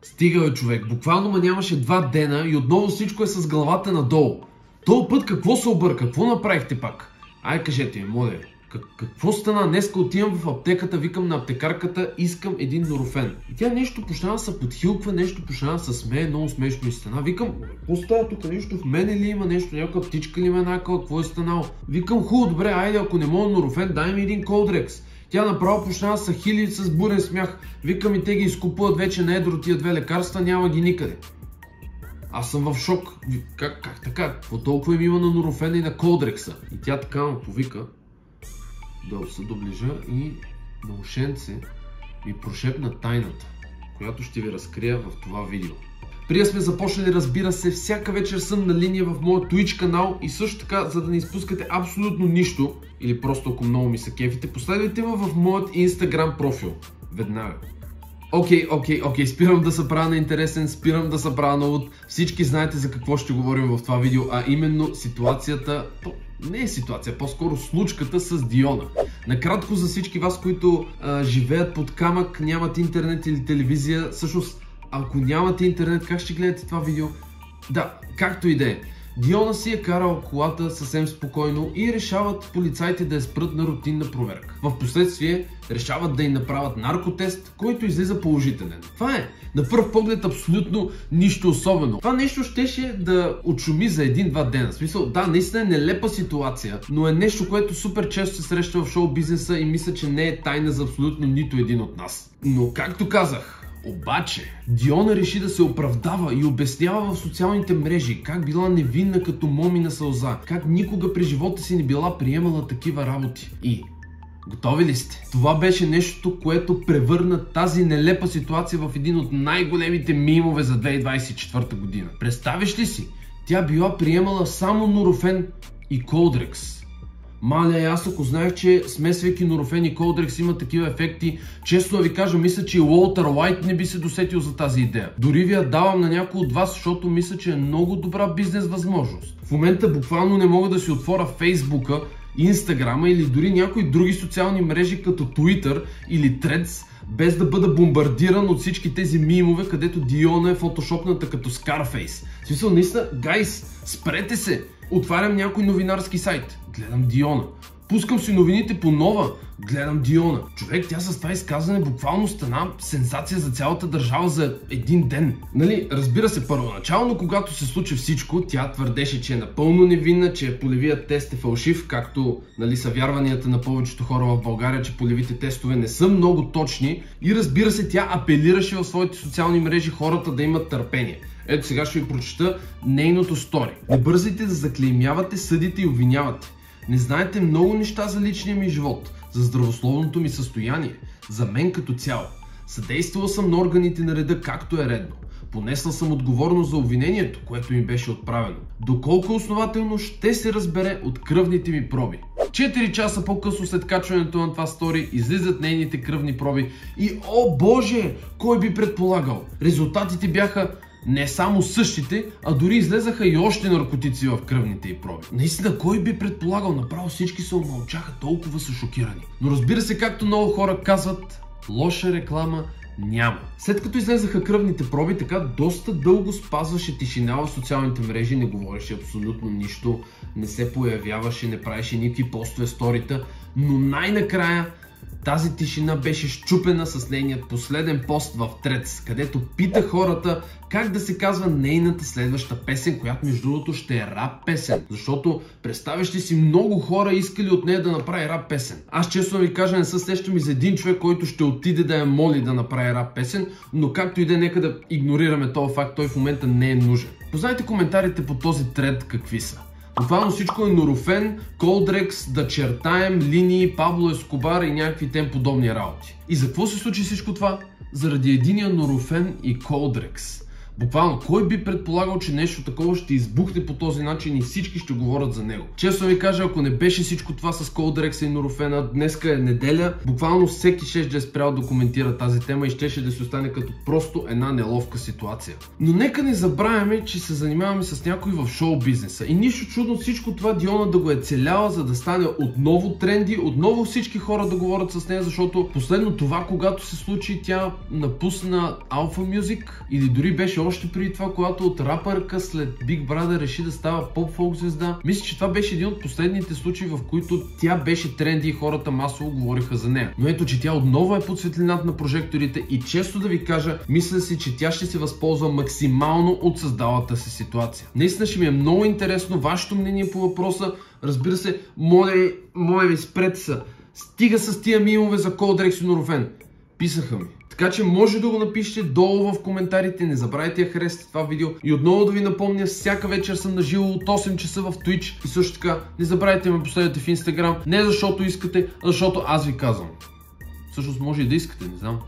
Стига бе, човек, буквално ма нямаше 2 дена и отново всичко е с главата надолу. Този път какво се обърка? Какво направихте пак? Ай, кажете ми, моля. Какво стана? Днеска отивам в аптеката, викам на аптекарката, искам един нурофен. И тя нещо почна да се подхилква, нещо почна да се смее, много смешно и стана. Викам, какво става тук? Нещо в мене ли има нещо? Някаква птичка ли ме накъла? Какво е станало? Викам, хубаво, добре, айде, ако не мога нурофен, дай ми един колдрекс. Тя направо почна да се хили с бурен смях. Викам и те ги изкупуват вече на едро тия 2 лекарства, няма ги никъде. Аз съм в шок. Как така? Какво толкова им има на нурофена и на колдрекса? И тя така ме повика да се доближа и на ушенце ми прошепна тайната, която ще ви разкрия в това видео. Преди сме започнали, разбира се, всяка вечер съм на линия в моят Twitch канал и също така, за да не изпускате абсолютно нищо, или просто ако много ми се кефите, последвайте ме в моят Instagram профил. Веднага. Окей, спирам да се правя на интересен, спирам да се правя на луд. Всички знаете за какво ще говорим в това видео, а именно ситуацията, не е ситуация, по-скоро случката с Диона. Накратко за всички вас, които живеят под камък, нямат интернет или телевизия, всъщност ако нямате интернет, как ще гледате това видео? Да, както и да е. Диона си е карала колата съвсем спокойно и решават полицаите да я спрат на рутинна проверка. В последствие решават да й направят наркотест, който излиза положителен. Това е на пръв поглед абсолютно нищо особено. Това нещо щеше да отшуми за 1-2 дена. В смисъл, да, наистина е нелепа ситуация, но е нещо, което супер често се среща в шоу бизнеса и мисля, че не е тайна за абсолютно нито един от нас. Но както казах, обаче, Диона реши да се оправдава и обяснява в социалните мрежи как била невинна като момина сълза, как никога при живота си не била приемала такива работи. И готови ли сте? Това беше нещо, което превърна тази нелепа ситуация в един от най-големите мимове за 2024 година. Представиш ли си? Тя била приемала само нурофен и колдрекс. Маля, аз ако знаех, че смесвайки нурофен и колдрекс има такива ефекти, често да ви кажа, мисля, че и Уолтер Уайт не би се досетил за тази идея. Дори ви я давам на някой от вас, защото мисля, че е много добра бизнес възможност. В момента буквално не мога да си отворя Фейсбука, Инстаграма или дори някои други социални мрежи като Twitter или Threads, без да бъда бомбардиран от всички тези мимове, където Диона е фотошопната като Scarface. В смисъл, наистина, гайс, спрете се! Отварям някой новинарски сайт, гледам Диона. Пускам си новините по Нова, гледам Диона. Човек, тя с това изказване буквално стана сенсация за цялата държава за един ден. Нали, разбира се, първоначално, когато се случи всичко, тя твърдеше, че е напълно невинна, че полевият тест е фалшив, както нали, са вярванията на повечето хора в България, че полевите тестове не са много точни. И разбира се, тя апелираше в своите социални мрежи хората да имат търпение. Ето сега ще ви прочета нейното стори. Не бързайте да заклеймявате, съдите и обвинявате. Не знаете много неща за личния ми живот, за здравословното ми състояние, за мен като цяло. Съдействала съм на органите на реда както е редно. Понесла съм отговорност за обвинението, което ми беше отправено. Доколко основателно ще се разбере от кръвните ми проби. 4 часа по-късно след качването на това стори излизат нейните кръвни проби и о боже, кой би предполагал? Резултатите бяха не само същите, а дори излезаха и още наркотици в кръвните й проби. Наистина, кой би предполагал? Направо всички се умълчаха, толкова са шокирани. Но разбира се, както много хора казват, лоша реклама няма. След като излезаха кръвните проби, така доста дълго спазваше тишина в социалните мрежи, не говореше абсолютно нищо, не се появяваше, не правеше никакви постове, сторита, но най-накрая тази тишина беше счупена с нейният последен пост в Threads, където пита хората как да се казва нейната следваща песен, която между другото ще е рап песен. Защото представяш ли си, много хора искали от нея да направи рап песен. Аз честно ви кажа, не се сещам и за един човек, който ще отиде да я моли да направи рап песен, но както и да е, нека да игнорираме този факт, той в момента не е нужен. Познайте коментарите по този тред какви са. Буквално всичко е нурофен, колдрекс, да чертаем, линии, Пабло Ескобар и някакви тем подобни работи. И за какво се случи всичко това? Заради единия нурофен и колдрекс. Буквално, кой би предполагал, че нещо такова ще избухне по този начин и всички ще говорят за него? Честно ви кажа, ако не беше всичко това с Колдрекса и Нурофена, днеска е неделя, буквално всеки ще е спрял да коментира тази тема и щеше да се остане като просто една неловка ситуация. Но нека не забравяме, че се занимаваме с някой в шоу бизнеса и нищо чудно всичко това Диона да го е целяла, за да стане отново тренди, отново всички хора да говорят с нея, защото последно това, когато се случи, тя напусна Alpha Music или дори беше още преди това, когато от рапърка след Big Brother реши да става поп-фолк звезда. Мисля, че това беше един от последните случаи, в които тя беше тренди и хората масово говориха за нея. Но ето, че тя отново е под светлината на прожекторите и често да ви кажа, мисля си, че тя ще се възползва максимално от създалата си ситуация. Наистина ще ми е много интересно вашето мнение по въпроса. Разбира се, моля ви, спрете се. Стига с тия мимове за Колдрекс и Нурофен. Писаха ми. Така че може да го напишете долу в коментарите, не забравяйте да харесате това видео и отново да ви напомня, всяка вечер съм на живо от 8 часа в Twitch и също така не забравяйте да ме последвате в Instagram, не защото искате, а защото аз ви казвам. Всъщност може и да искате, не знам.